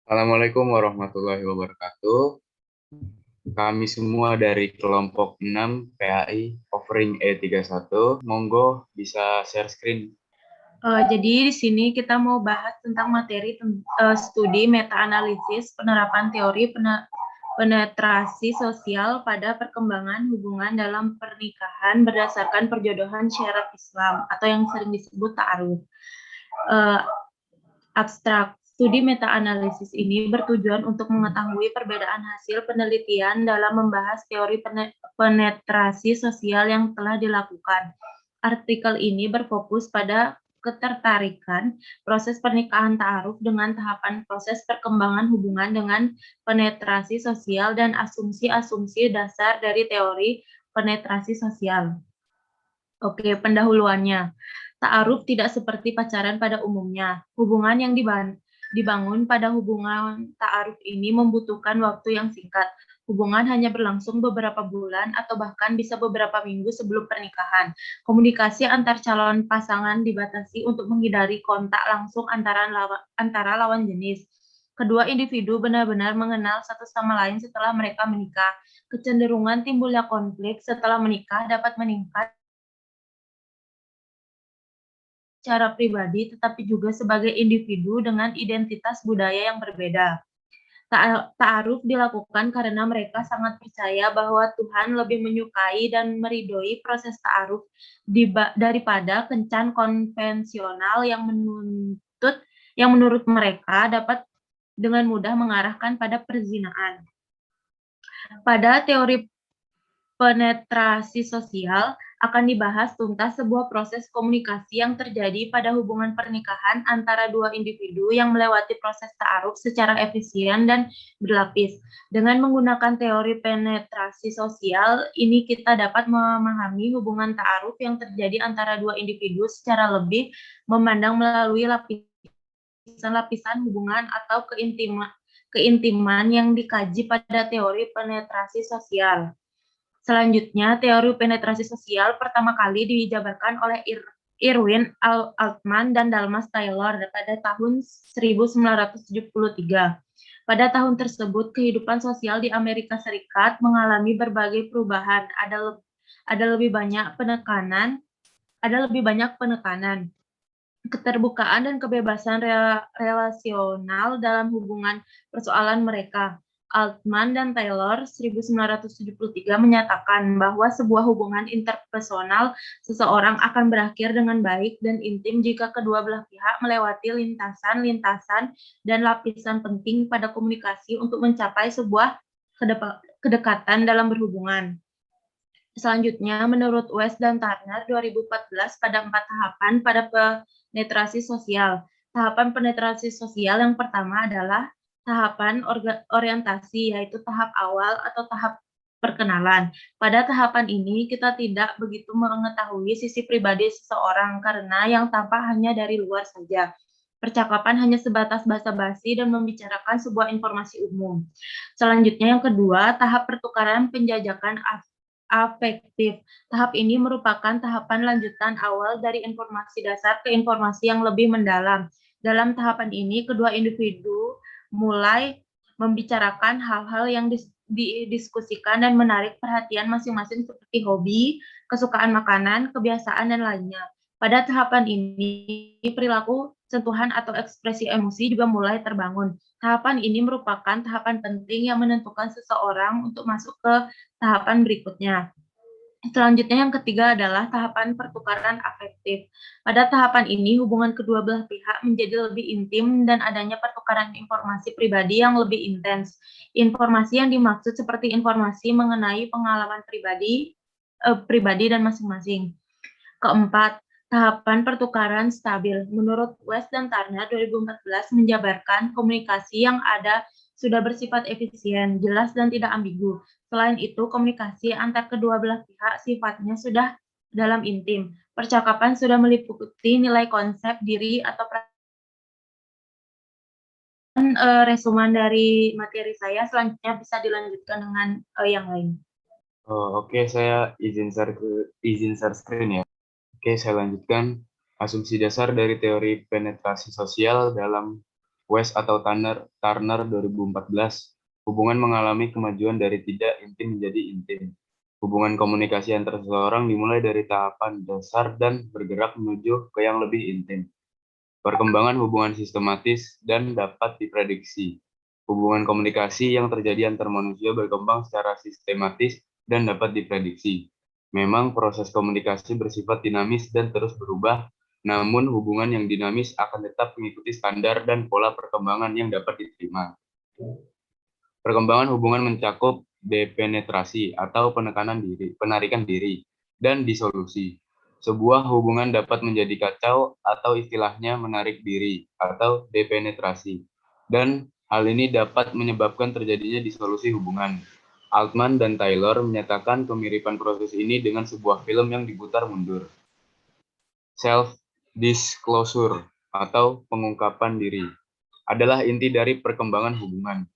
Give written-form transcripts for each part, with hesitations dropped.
Assalamualaikum warahmatullahi wabarakatuh. Kami semua dari kelompok 6 PAI Offering E31. Monggo bisa share screen. Jadi di sini kita mau bahas tentang materi studi meta-analisis penerapan teori penetrasi sosial pada perkembangan hubungan dalam pernikahan berdasarkan perjodohan syarat Islam atau yang sering disebut ta'aruf. Uh, Abstrak. Studi meta-analisis ini bertujuan untuk mengetahui perbedaan hasil penelitian dalam membahas teori penetrasi sosial yang telah dilakukan. Artikel ini berfokus pada ketertarikan proses pernikahan ta'aruf dengan tahapan proses perkembangan hubungan dengan penetrasi sosial dan asumsi-asumsi dasar dari teori penetrasi sosial. Oke, pendahuluannya. Ta'aruf tidak seperti pacaran pada umumnya. Hubungan yang dibangun pada hubungan ta'aruf ini membutuhkan waktu yang singkat. Hubungan hanya berlangsung beberapa bulan atau bahkan bisa beberapa minggu sebelum pernikahan. Komunikasi antar calon pasangan dibatasi untuk menghindari kontak langsung antara lawan jenis. Kedua individu benar-benar mengenal satu sama lain setelah mereka menikah. Kecenderungan timbulnya konflik setelah menikah dapat meningkat secara pribadi, tetapi juga sebagai individu dengan identitas budaya yang berbeda. Ta'aruf dilakukan karena mereka sangat percaya bahwa Tuhan lebih menyukai dan meridhoi proses ta'aruf daripada kencan konvensional yang menurut mereka dapat dengan mudah mengarahkan pada perzinaan. Pada teori penetrasi sosial akan dibahas tuntas sebuah proses komunikasi yang terjadi pada hubungan pernikahan antara dua individu yang melewati proses ta'aruf secara efisien dan berlapis. Dengan menggunakan teori penetrasi sosial, ini kita dapat memahami hubungan ta'aruf yang terjadi antara dua individu secara lebih memandang melalui lapisan-lapisan hubungan atau keintiman yang dikaji pada teori penetrasi sosial. Selanjutnya, teori penetrasi sosial pertama kali dijabarkan oleh Irwin Altman dan Dalmas Taylor pada tahun 1973. Pada tahun tersebut, kehidupan sosial di Amerika Serikat mengalami berbagai perubahan. Ada lebih banyak penekanan, keterbukaan dan kebebasan relasional dalam hubungan persoalan mereka. Altman dan Taylor 1973 menyatakan bahwa sebuah hubungan interpersonal seseorang akan berakhir dengan baik dan intim jika kedua belah pihak melewati lintasan-lintasan dan lapisan penting pada komunikasi untuk mencapai sebuah kedekatan dalam berhubungan. Selanjutnya, menurut West dan Turner 2014 pada 4 tahapan pada penetrasi sosial. Tahapan penetrasi sosial yang pertama adalah tahapan orientasi, yaitu tahap awal atau tahap perkenalan. Pada tahapan ini, kita tidak begitu mengetahui sisi pribadi seseorang karena yang tampak hanya dari luar saja. Percakapan hanya sebatas basa-basi dan membicarakan sebuah informasi umum. Selanjutnya, yang kedua, tahap pertukaran penjajakan afektif. Tahap ini merupakan tahapan lanjutan awal dari informasi dasar ke informasi yang lebih mendalam. Dalam tahapan ini, kedua individu mulai membicarakan hal-hal yang didiskusikan dan menarik perhatian masing-masing seperti hobi, kesukaan makanan, kebiasaan, dan lainnya. Pada tahapan ini, perilaku, sentuhan, atau ekspresi emosi juga mulai terbangun. Tahapan ini merupakan tahapan penting yang menentukan seseorang untuk masuk ke tahapan berikutnya. Selanjutnya yang ketiga adalah tahapan pertukaran afektif. Pada tahapan ini, hubungan kedua belah pihak menjadi lebih intim dan adanya pertukaran informasi pribadi yang lebih intens. Informasi yang dimaksud seperti informasi mengenai pengalaman pribadi dan masing-masing. Keempat, tahapan pertukaran stabil. Menurut West dan Turner 2014 menjabarkan komunikasi yang ada sudah bersifat efisien, jelas dan tidak ambigu. Selain itu, komunikasi antar kedua belah pihak sifatnya sudah dalam intim. Percakapan sudah meliputi nilai konsep diri atau resuman dari materi saya. Selanjutnya bisa dilanjutkan dengan yang lain. Oke, saya izin share screen ya. Oke, saya lanjutkan. Asumsi dasar dari teori penetrasi sosial dalam West atau Turner 2014, hubungan mengalami kemajuan dari tidak intim menjadi intim. Hubungan komunikasi antar seseorang dimulai dari tahapan dasar dan bergerak menuju ke yang lebih intim. Perkembangan hubungan sistematis dan dapat diprediksi. Hubungan komunikasi yang terjadi antar manusia berkembang secara sistematis dan dapat diprediksi. Memang proses komunikasi bersifat dinamis dan terus berubah, namun hubungan yang dinamis akan tetap mengikuti standar dan pola perkembangan yang dapat diterima. Perkembangan hubungan mencakup depenetrasi atau penarikan diri, dan disolusi. Sebuah hubungan dapat menjadi kacau atau istilahnya menarik diri atau depenetrasi. Dan hal ini dapat menyebabkan terjadinya disolusi hubungan. Altman dan Taylor menyatakan kemiripan proses ini dengan sebuah film yang diputar mundur. Self-disclosure atau pengungkapan diri adalah inti dari perkembangan hubungan.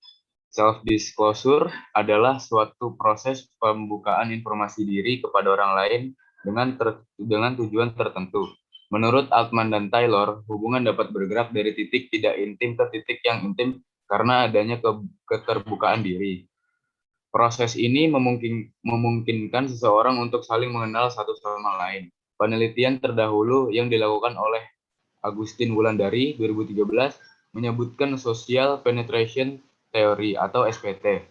Self-disclosure adalah suatu proses pembukaan informasi diri kepada orang lain dengan tujuan tertentu. Menurut Altman dan Taylor, hubungan dapat bergerak dari titik tidak intim ke titik yang intim karena adanya keterbukaan diri. Proses ini memungkinkan seseorang untuk saling mengenal satu sama lain. Penelitian terdahulu yang dilakukan oleh Agustin Wulandari 2013 menyebutkan Social Penetration Theory atau SPT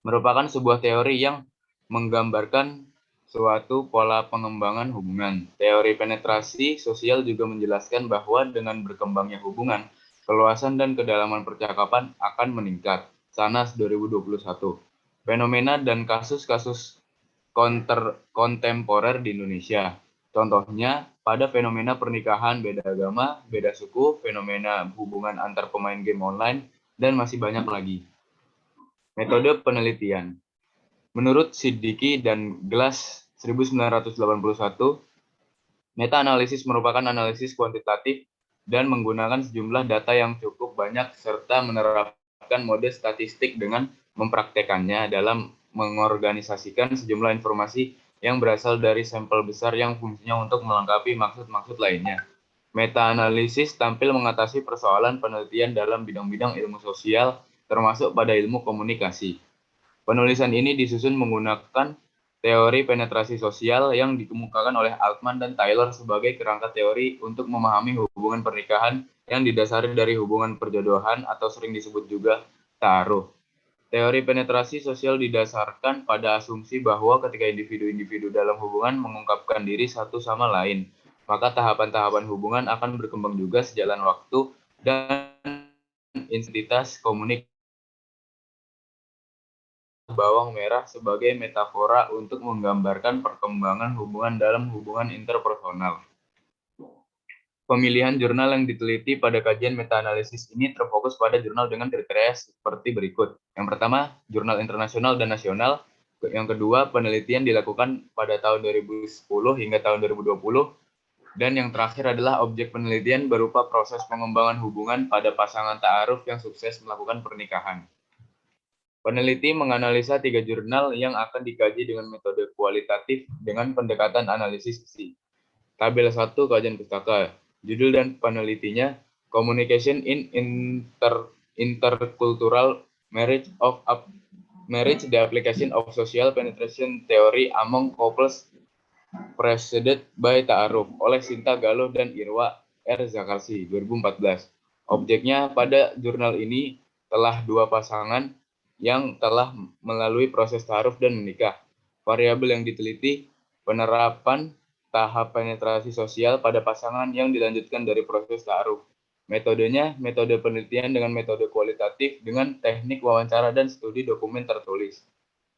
merupakan sebuah teori yang menggambarkan suatu pola pengembangan hubungan. Teori penetrasi sosial juga menjelaskan bahwa dengan berkembangnya hubungan, keluasan dan kedalaman percakapan akan meningkat. Sanas 2021. Fenomena dan kasus-kasus kontemporer di Indonesia. Contohnya, pada fenomena pernikahan beda agama, beda suku, fenomena hubungan antar pemain game online, dan masih banyak lagi. Metode penelitian. Menurut Siddiqui dan Glass 1981, meta-analisis merupakan analisis kuantitatif dan menggunakan sejumlah data yang cukup banyak serta menerapkan mode statistik dengan mempraktekannya dalam mengorganisasikan sejumlah informasi yang berasal dari sampel besar yang fungsinya untuk melengkapi maksud-maksud lainnya. Meta-analisis tampil mengatasi persoalan penelitian dalam bidang-bidang ilmu sosial, termasuk pada ilmu komunikasi. Penulisan ini disusun menggunakan teori penetrasi sosial yang dikemukakan oleh Altman dan Taylor sebagai kerangka teori untuk memahami hubungan pernikahan yang didasari dari hubungan perjodohan atau sering disebut juga ta'aruf. Teori penetrasi sosial didasarkan pada asumsi bahwa ketika individu-individu dalam hubungan mengungkapkan diri satu sama lain, maka tahapan-tahapan hubungan akan berkembang juga sejalan waktu dan intensitas komunikasi. Bawang merah sebagai metafora untuk menggambarkan perkembangan hubungan dalam hubungan interpersonal. Pemilihan jurnal yang diteliti pada kajian meta-analisis ini terfokus pada jurnal dengan kriteria seperti berikut. Yang pertama, jurnal internasional dan nasional. Yang kedua, penelitian dilakukan pada tahun 2010 hingga tahun 2020. Dan yang terakhir adalah objek penelitian berupa proses pengembangan hubungan pada pasangan ta'aruf yang sukses melakukan pernikahan. Peneliti menganalisa 3 jurnal yang akan dikaji dengan metode kualitatif dengan pendekatan analisis isi. Tabel 1 kajian pustaka. Judul dan penelitinya Communication in Intercultural Marriage the Application of Social Penetration Theory Among Couples Preceded by Ta'aruf oleh Sinta Gallo dan Irwa R. Zakarsi 2014. Objeknya pada jurnal ini telah 2 pasangan yang telah melalui proses ta'aruf dan menikah. Variabel yang diteliti, penerapan tahap penetrasi sosial pada pasangan yang dilanjutkan dari proses ta'aruf. Metodenya, metode penelitian dengan metode kualitatif dengan teknik wawancara dan studi dokumen tertulis.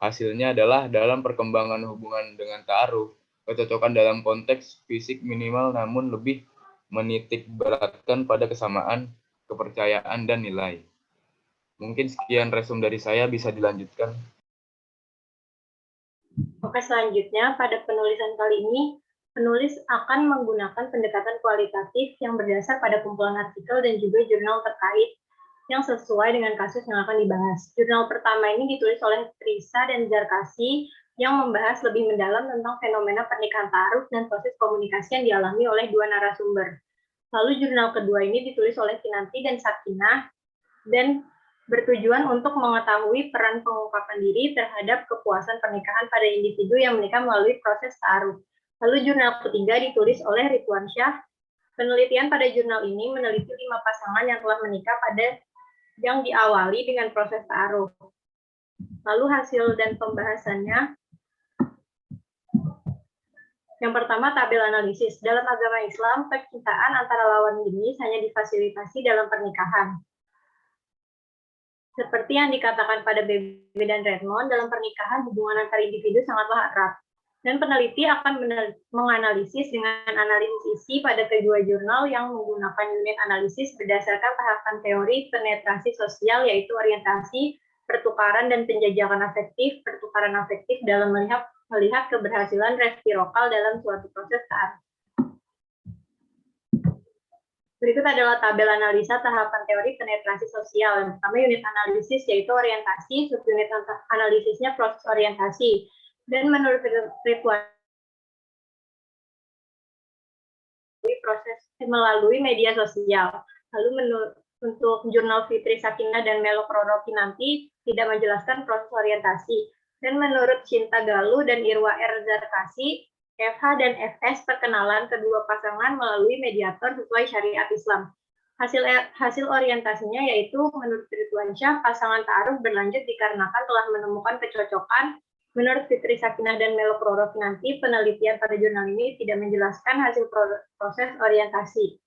Hasilnya adalah dalam perkembangan hubungan dengan ta'aruf, kecocokan dalam konteks fisik minimal namun lebih menitik beratkan pada kesamaan, kepercayaan, dan nilai. Mungkin sekian resume dari saya, bisa dilanjutkan. Oke, selanjutnya pada penulisan kali ini, penulis akan menggunakan pendekatan kualitatif yang berdasar pada kumpulan artikel dan juga jurnal terkait yang sesuai dengan kasus yang akan dibahas. Jurnal pertama ini ditulis oleh Trisa dan Zarkasi yang membahas lebih mendalam tentang fenomena pernikahan ta'aruf dan proses komunikasi yang dialami oleh 2 narasumber. Lalu jurnal kedua ini ditulis oleh Kinanti dan Sakinah dan bertujuan untuk mengetahui peran pengungkapan diri terhadap kepuasan pernikahan pada individu yang menikah melalui proses ta'aruf. Lalu jurnal ketiga ditulis oleh Ridwan Syah. Penelitian pada jurnal ini meneliti 5 pasangan yang telah menikah yang diawali dengan proses ta'aruf. Lalu hasil dan pembahasannya. Yang pertama, tabel analisis. Dalam agama Islam, percintaan antara lawan jenis hanya difasilitasi dalam pernikahan. Seperti yang dikatakan pada BB dan Redmond, dalam pernikahan hubungan antar individu sangatlah erat. Dan peneliti akan menganalisis dengan analisis isi pada kedua jurnal yang menggunakan unit analisis berdasarkan tahapan teori penetrasi sosial, yaitu orientasi, pertukaran, dan penjajakan afektif, pertukaran afektif dalam melihat keberhasilan resiprokal dalam suatu proses ta'aruf. Berikut adalah tabel analisa tahapan teori penetrasi sosial. Yang pertama unit analisis yaitu orientasi, subunit analisisnya proses orientasi. Dan menurut Ridwan proses melalui media sosial. Lalu untuk jurnal Fitri Sakinah dan Melo Roro Kinanti tidak menjelaskan proses orientasi. Dan menurut Cinta Galuh dan Irwa R. Zarkasi, FH dan FS perkenalan kedua pasangan melalui mediator sesuai syariat Islam. Hasil orientasinya yaitu menurut Ridwan Syah, pasangan ta'aruf berlanjut dikarenakan telah menemukan kecocokan. Menurut Fitri Sakinah dan Melo Roro Kinanti, penelitian pada jurnal ini tidak menjelaskan hasil proses orientasi.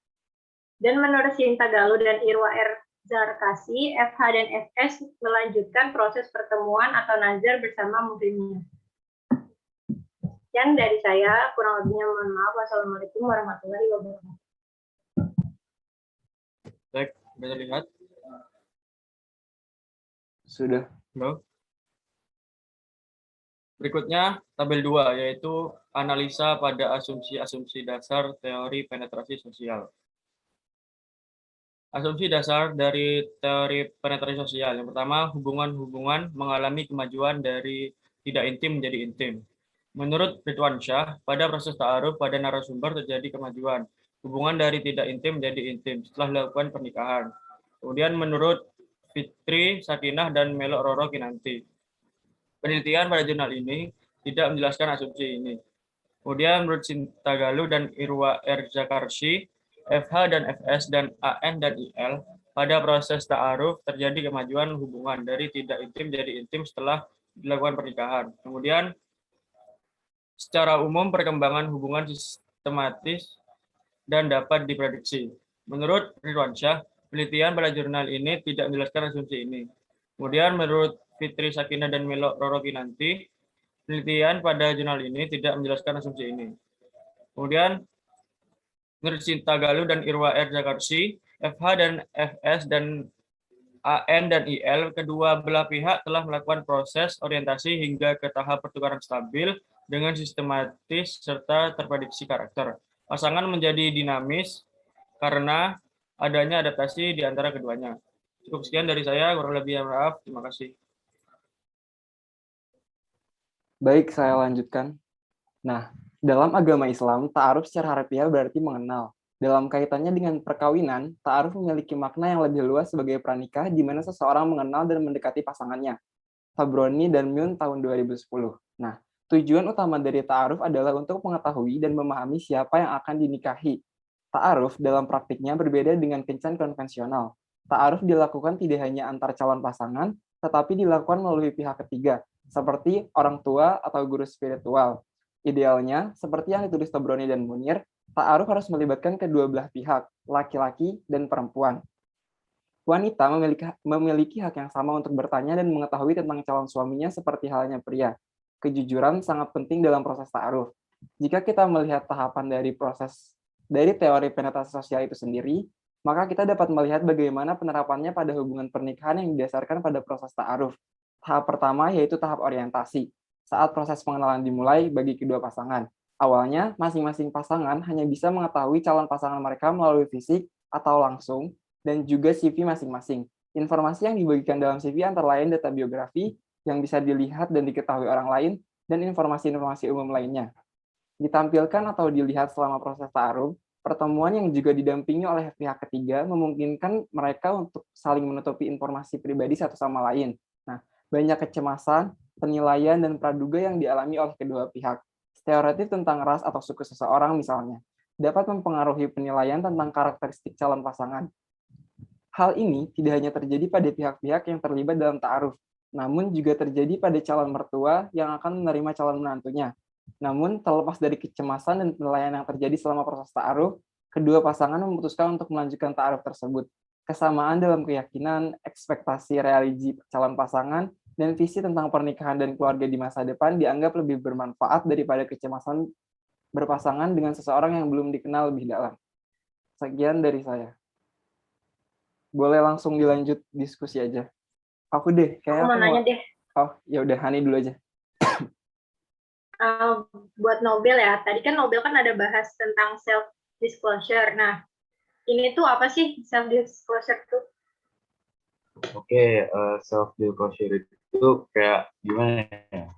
Dan menurut Cinta Galuh dan Irwa R. Zarkasi, FH dan FS melanjutkan proses pertemuan atau nazar bersama muhrimnya. Sekian dari saya, kurang lebihnya mohon maaf. Wassalamualaikum warahmatullahi wabarakatuh. Baik, bisa lihat? Sudah. Halo. Berikutnya, tabel 2, yaitu analisa pada asumsi-asumsi dasar teori penetrasi sosial. Asumsi dasar dari teori penetrasi sosial. Yang pertama, hubungan-hubungan mengalami kemajuan dari tidak intim menjadi intim. Menurut Ridwan Syah, pada proses ta'aruf pada narasumber terjadi kemajuan. Hubungan dari tidak intim menjadi intim setelah dilakukan pernikahan. Kemudian menurut Fitri Sakinah dan Melo Roro Kinanti, penelitian pada jurnal ini tidak menjelaskan asumsi ini. Kemudian menurut Cinta Galuh dan Irwa R. Zakarsi, FH dan FS dan AN dan IL, pada proses ta'aruf terjadi kemajuan hubungan dari tidak intim jadi intim setelah dilakukan pernikahan. Kemudian secara umum perkembangan hubungan sistematis dan dapat diprediksi. Menurut Ridwan Syah, penelitian pada jurnal ini tidak menjelaskan asumsi ini. Kemudian menurut Fitri Sakinah dan Melo Roro Kinanti, penelitian pada jurnal ini tidak menjelaskan asumsi ini. Kemudian menurut Cinta Galuh dan Irwa R. Zakarsi, FH dan FS dan AN dan IL, kedua belah pihak telah melakukan proses orientasi hingga ke tahap pertukaran stabil dengan sistematis serta terprediksi karakter. Pasangan menjadi dinamis karena adanya adaptasi di antara keduanya. Cukup sekian dari saya, kurang lebih maaf. Terima kasih. Baik, saya lanjutkan. Nah, dalam agama Islam, ta'aruf secara harfiah berarti mengenal. Dalam kaitannya dengan perkawinan, ta'aruf memiliki makna yang lebih luas sebagai pranikah di mana seseorang mengenal dan mendekati pasangannya. Tabrani dan Myun tahun 2010. Nah, tujuan utama dari ta'aruf adalah untuk mengetahui dan memahami siapa yang akan dinikahi. Ta'aruf dalam praktiknya berbeda dengan kencan konvensional. Ta'aruf dilakukan tidak hanya antar calon pasangan, tetapi dilakukan melalui pihak ketiga, seperti orang tua atau guru spiritual. Idealnya, seperti yang ditulis Tabrani dan Munir, ta'aruf harus melibatkan kedua belah pihak, laki-laki dan perempuan. Wanita memiliki hak yang sama untuk bertanya dan mengetahui tentang calon suaminya seperti halnya pria. Kejujuran sangat penting dalam proses ta'aruf. Jika kita melihat tahapan dari teori penetrasi sosial itu sendiri, maka kita dapat melihat bagaimana penerapannya pada hubungan pernikahan yang didasarkan pada proses ta'aruf. Tahap pertama yaitu tahap orientasi. Saat proses pengenalan dimulai bagi kedua pasangan. Awalnya, masing-masing pasangan hanya bisa mengetahui calon pasangan mereka melalui fisik atau langsung, dan juga CV masing-masing. Informasi yang dibagikan dalam CV antara lain data biografi yang bisa dilihat dan diketahui orang lain, dan informasi-informasi umum lainnya. Ditampilkan atau dilihat selama proses ta'aruf, pertemuan yang juga didampingi oleh pihak ketiga memungkinkan mereka untuk saling menutupi informasi pribadi satu sama lain. Nah, banyak kecemasan, penilaian, dan praduga yang dialami oleh kedua pihak. Stereotip tentang ras atau suku seseorang misalnya, dapat mempengaruhi penilaian tentang karakteristik calon pasangan. Hal ini tidak hanya terjadi pada pihak-pihak yang terlibat dalam ta'aruf, namun juga terjadi pada calon mertua yang akan menerima calon menantunya. Namun, terlepas dari kecemasan dan penilaian yang terjadi selama proses ta'aruf, kedua pasangan memutuskan untuk melanjutkan ta'aruf tersebut. Kesamaan dalam keyakinan, ekspektasi religi calon pasangan, dan visi tentang pernikahan dan keluarga di masa depan dianggap lebih bermanfaat daripada kecemasan berpasangan dengan seseorang yang belum dikenal lebih dalam. Sekian dari saya. Boleh langsung dilanjut diskusi aja. Aku deh, Aku mau nanya deh. Oh, ya udah, Hani dulu aja. Buat Nobel ya, tadi kan Nobel kan ada bahas tentang self disclosure. Nah, ini tuh apa sih self disclosure tuh? Oke, self disclosure itu kayak gimana ya?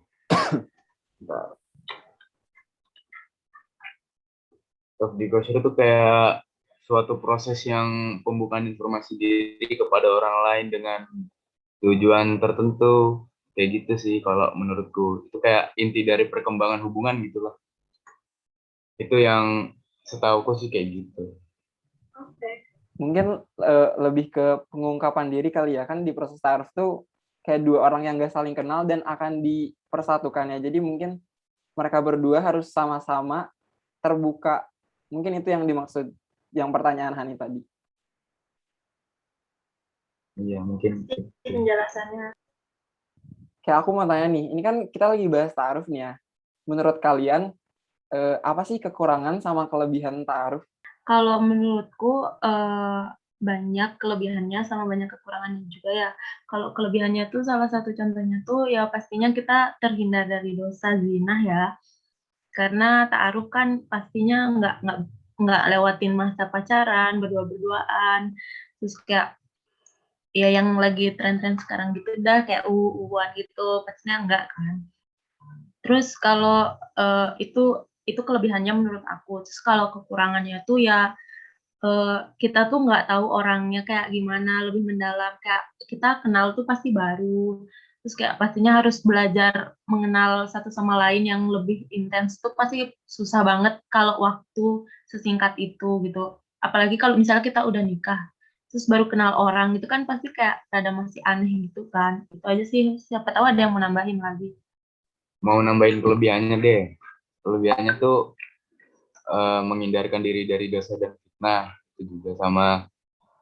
Self disclosure itu kayak suatu proses yang pembukaan informasi diri kepada orang lain dengan tujuan tertentu. Kayak gitu sih kalau menurutku. Itu kayak inti dari perkembangan hubungan gitu loh. Itu yang setauku sih kayak gitu. Oke. Mungkin lebih ke pengungkapan diri kali ya, kan di proses ta'aruf tuh kayak dua orang yang gak saling kenal dan akan dipersatukan ya. Jadi mungkin mereka berdua harus sama-sama terbuka. Mungkin itu yang dimaksud yang pertanyaan Hani tadi. Iya, mungkin. Penjelasannya. Kayak aku mau tanya nih, ini kan kita lagi bahas ta'aruf nih ya. Menurut kalian, apa sih kekurangan sama kelebihan ta'aruf? Kalau menurutku banyak kelebihannya sama banyak kekurangannya juga ya. Kalau kelebihannya tuh salah satu contohnya tuh ya pastinya kita terhindar dari dosa zina ya. Karena ta'aruf kan pastinya nggak lewatin masa pacaran, berdua-berduaan. Terus kayak ya yang lagi tren-tren sekarang gitu udah kayak uhuan gitu, pastinya enggak kan. Terus kalau itu kelebihannya menurut aku. Terus kalau kekurangannya tuh ya kita tuh nggak tahu orangnya kayak gimana lebih mendalam, kayak kita kenal tuh pasti baru, terus kayak pastinya harus belajar mengenal satu sama lain yang lebih intens tuh pasti susah banget kalau waktu sesingkat itu gitu. Apalagi kalau misalnya kita udah nikah, terus baru kenal orang gitu kan pasti kayak rada masih aneh gitu kan. Itu aja sih, siapa tahu ada yang mau nambahin lagi. Mau nambahin kelebihannya deh. Kelebihannya tuh menghindarkan diri dari dosa dan fitnah. Itu juga sama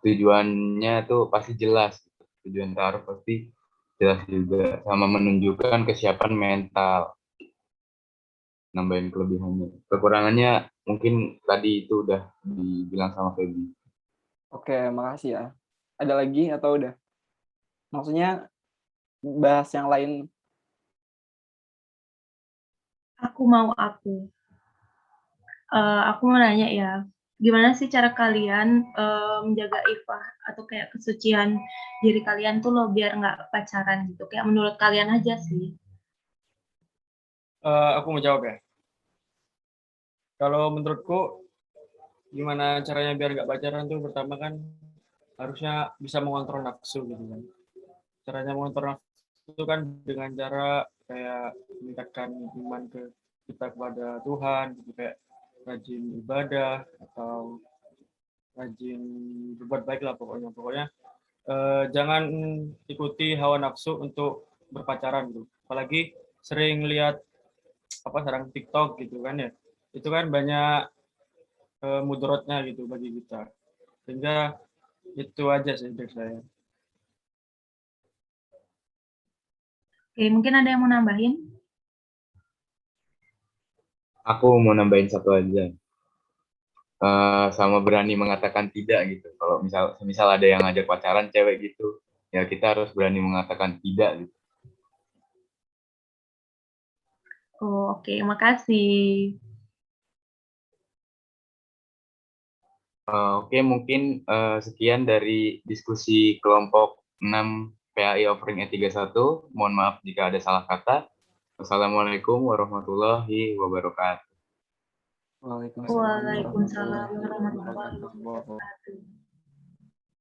tujuannya tuh pasti jelas. Tujuan ta'aruf pasti jelas juga. Sama menunjukkan kesiapan mental. Nambahin kelebihannya. Kekurangannya mungkin tadi itu udah dibilang sama Feby. Oke, makasih ya. Ada lagi atau udah? Maksudnya bahas yang lain. Aku mau nanya ya, gimana sih cara kalian menjaga ifah atau kayak kesucian diri kalian tuh lo biar nggak pacaran gitu, kayak menurut kalian aja sih. Aku mau jawab ya. Kalau menurutku, gimana caranya biar nggak pacaran tuh pertama kan harusnya bisa mengontrol nafsu gitu kan. Caranya mengontrol nafsu itu kan dengan cara kayak meningkatkan iman kita kepada Tuhan, gitu kayak rajin ibadah atau rajin berbuat baik lah pokoknya. Jangan ikuti hawa nafsu untuk berpacaran gitu. Apalagi sering lihat sekarang TikTok gitu kan ya. Itu kan banyak mudaratnya gitu bagi kita. Sehingga itu aja sih dari saya. Oke, mungkin ada yang mau nambahin? Aku mau nambahin satu aja. Sama berani mengatakan tidak gitu. Kalau misal ada yang ngajak pacaran cewek gitu, ya kita harus berani mengatakan tidak gitu. Oh, oke, makasih. Oke, mungkin sekian dari diskusi kelompok 6 PAI Offering E31. Mohon maaf jika ada salah kata. Wassalamualaikum warahmatullahi wabarakatuh. Waalaikumsalam Waalaikumsalam warahmatullahi warahmatullahi wabarakatuh. wabarakatuh.